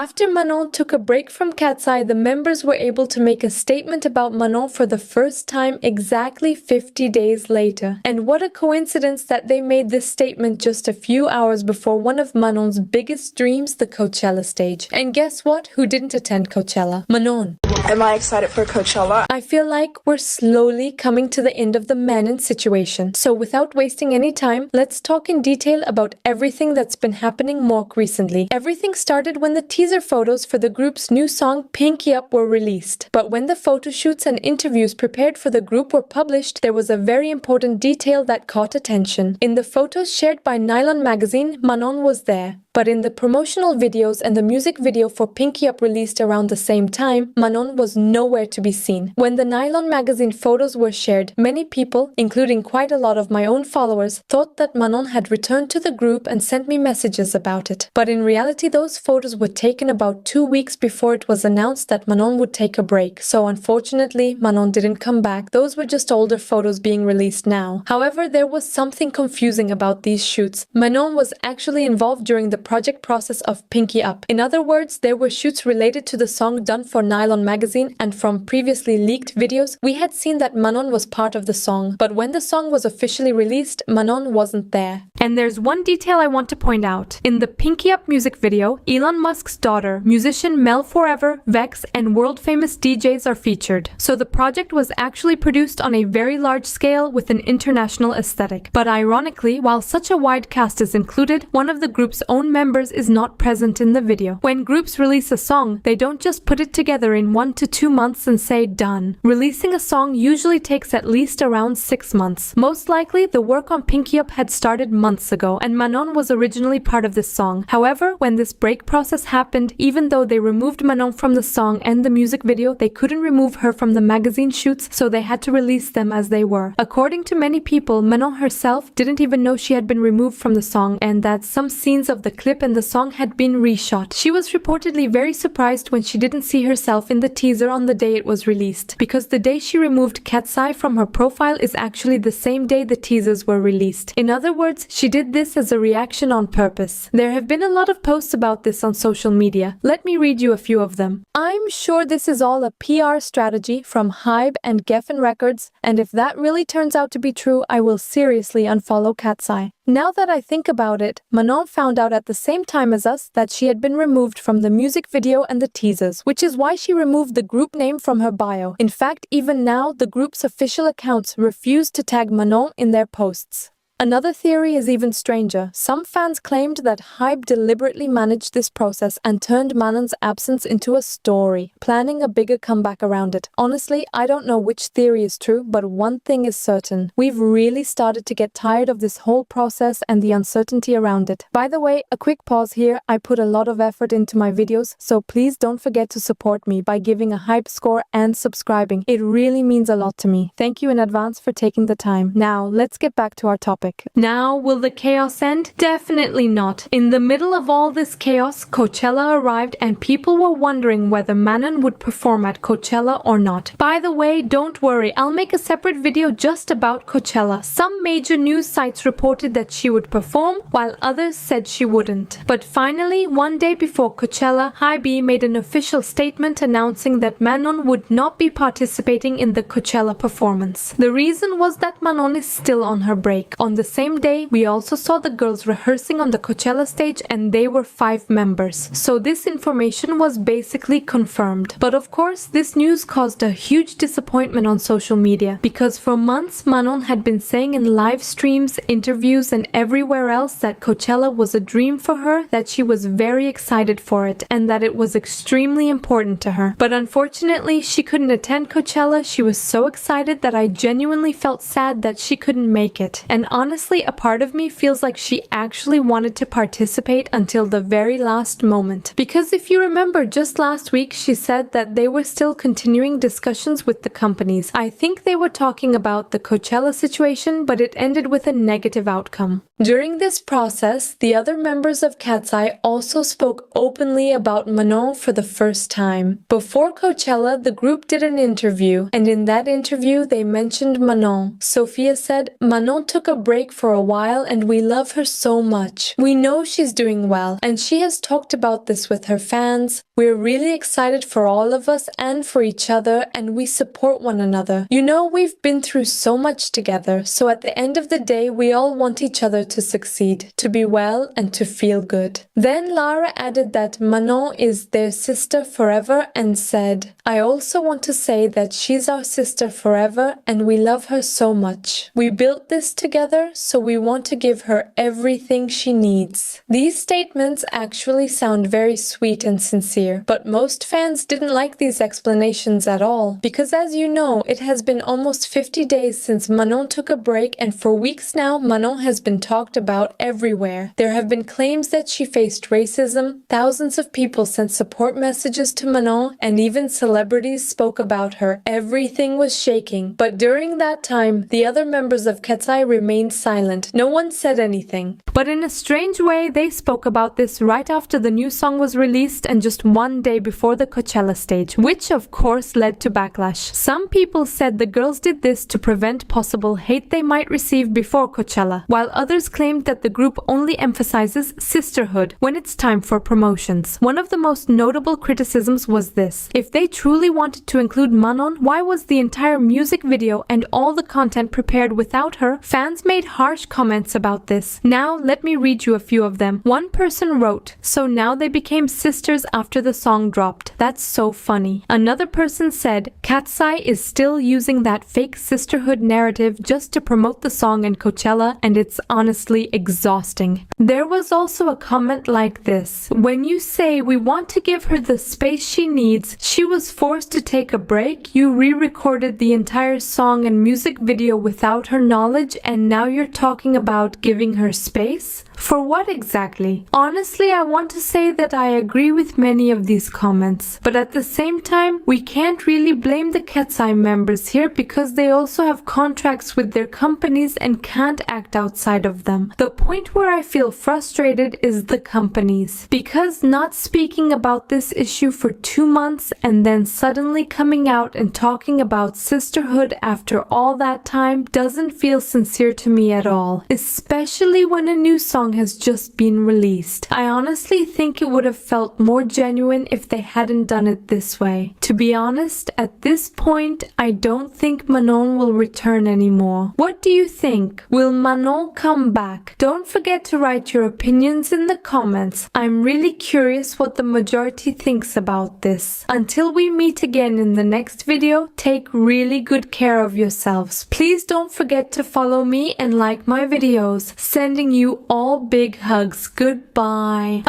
After Manon took a break from KATSEYE, the members were able to make a statement about Manon for the first time exactly 50 days later. And what a coincidence that they made this statement just a few hours before one of Manon's biggest dreams, the Coachella stage. And guess what? Who didn't attend Coachella? Manon. Am I excited for Coachella? I feel like we're slowly coming to the end of the Manon situation. So without wasting any time, let's talk in detail about everything that's been happening more recently. Everything started when the teaser photos for the group's new song Pinky Up were released. But when the photo shoots and interviews prepared for the group were published, there was a very important detail that caught attention. In the photos shared by Nylon magazine, Manon was there. But in the promotional videos and the music video for Pinky Up released around the same time, Manon was nowhere to be seen. When the Nylon magazine photos were shared, many people, including quite a lot of my own followers, thought that Manon had returned to the group and sent me messages about it. But in reality, those photos were taken about 2 weeks before it was announced that Manon would take a break. So unfortunately, Manon didn't come back. Those were just older photos being released now. However, there was something confusing about these shoots. Manon was actually involved during the project process of Pinky Up. In other words, there were shoots related to the song done for Nylon magazine, and from previously leaked videos, we had seen that Manon was part of the song. But when the song was officially released, Manon wasn't there. And there's one detail I want to point out. In the Pinky Up music video, Elon Musk's daughter, musician Mel Forever, Vex, and world-famous DJs are featured. So the project was actually produced on a very large scale with an international aesthetic. But ironically, while such a wide cast is included, one of the group's own members is not present in the video. When groups release a song, they don't just put it together in 1 to 2 months and say done. Releasing a song usually takes at least around 6 months. Most likely, the work on Pinky Up had started months ago, and Manon was originally part of this song. However, when this break process happened, even though they removed Manon from the song and the music video, they couldn't remove her from the magazine shoots, so they had to release them as they were. According to many people, Manon herself didn't even know she had been removed from the song, and that some scenes of the clip and the song had been reshot. She was reportedly very surprised when she didn't see herself in the teaser on the day it was released, because the day she removed KATSEYE from her profile is actually the same day the teasers were released. In other words, she did this as a reaction on purpose. There have been a lot of posts about this on social media. Let me read you a few of them. I'm sure this is all a PR strategy from HYBE and Geffen Records, and if that really turns out to be true, I will seriously unfollow KATSEYE. Now that I think about it, Manon found out at the same time as us that she had been removed from the music video and the teasers, which is why she removed the group name from her bio. In fact, even now, the group's official accounts refuse to tag Manon in their posts. Another theory is even stranger. Some fans claimed that HYBE deliberately managed this process and turned Manon's absence into a story, planning a bigger comeback around it. Honestly, I don't know which theory is true, but one thing is certain. We've really started to get tired of this whole process and the uncertainty around it. By the way, a quick pause here. I put a lot of effort into my videos, so please don't forget to support me by giving a HYBE score and subscribing. It really means a lot to me. Thank you in advance for taking the time. Now, let's get back to our topic. Now, will the chaos end? Definitely not. In the middle of all this chaos, Coachella arrived and people were wondering whether Manon would perform at Coachella or not. By the way, don't worry, I'll make a separate video just about Coachella. Some major news sites reported that she would perform, while others said she wouldn't. But finally, one day before Coachella, HYBE made an official statement announcing that Manon would not be participating in the Coachella performance. The reason was that Manon is still on her break. On the same day, we also saw the girls rehearsing on the Coachella stage, and they were 5 members. So this information was basically confirmed. But of course, this news caused a huge disappointment on social media, because for months Manon had been saying in live streams, interviews, and everywhere else that Coachella was a dream for her, that she was very excited for it, and that it was extremely important to her. But unfortunately, she couldn't attend Coachella. She was so excited that I genuinely felt sad that she couldn't make it. And honestly, a part of me feels like she actually wanted to participate until the very last moment. Because if you remember, just last week she said that they were still continuing discussions with the companies. I think they were talking about the Coachella situation, but it ended with a negative outcome. During this process, the other members of KATSEYE also spoke openly about Manon for the first time. Before Coachella, the group did an interview, and in that interview they mentioned Manon. Sophia said, "Manon took a break for a while and we love her so much. We know she's doing well, and she has talked about this with her fans. We're really excited for all of us and for each other, and we support one another. You know, we've been through so much together, so at the end of the day, we all want each other to succeed, to be well, and to feel good." Then Lara added that Manon is their sister forever and said, "I also want to say that she's our sister forever and we love her so much. We built this together, so we want to give her everything she needs." These statements actually sound very sweet and sincere, but most fans didn't like these explanations at all, because as you know, it has been almost 50 days since Manon took a break, and for weeks now, Manon has been talked about everywhere. There have been claims that she faced racism, thousands of people sent support messages to Manon, and even celebrities spoke about her. Everything was shaking, but during that time, the other members of KATSEYE remained silent. No one said anything. But in a strange way, they spoke about this right after the new song was released and just one day before the Coachella stage, which of course led to backlash. Some people said the girls did this to prevent possible hate they might receive before Coachella, while others claimed that the group only emphasizes sisterhood when it's time for promotions. One of the most notable criticisms was this: if they truly wanted to include Manon, why was the entire music video and all the content prepared without her? Fans made harsh comments about this. Now let me read you a few of them. One person wrote, "So now they became sisters after the song dropped. That's so funny." Another person said, "KATSEYE is still using that fake sisterhood narrative just to promote the song in Coachella, and it's honestly exhausting." There was also a comment like this: "When you say we want to give her the space she needs, she was forced to take a break, you re-recorded the entire song and music video without her knowledge, and now you're talking about giving her space? For what exactly?" Honestly, I want to say that I agree with many of these comments, but at the same time, we can't really blame the KATSEYE members here because they also have contracts with their companies and can't act outside of them. The point where I feel frustrated is the companies, because not speaking about this issue for 2 months and then suddenly coming out and talking about sisterhood after all that time doesn't feel sincere to me at all, especially when a new song has just been released. I honestly think it would have felt more genuine if they hadn't done it this way. To be honest, at this point, I don't think Manon will return anymore. What do you think? Will Manon come back? Don't forget to write your opinions in the comments. I'm really curious what the majority thinks about this. Until we meet again in the next video, take really good care of yourselves. Please don't forget to follow me and like my videos. Sending you all big hugs. Goodbye.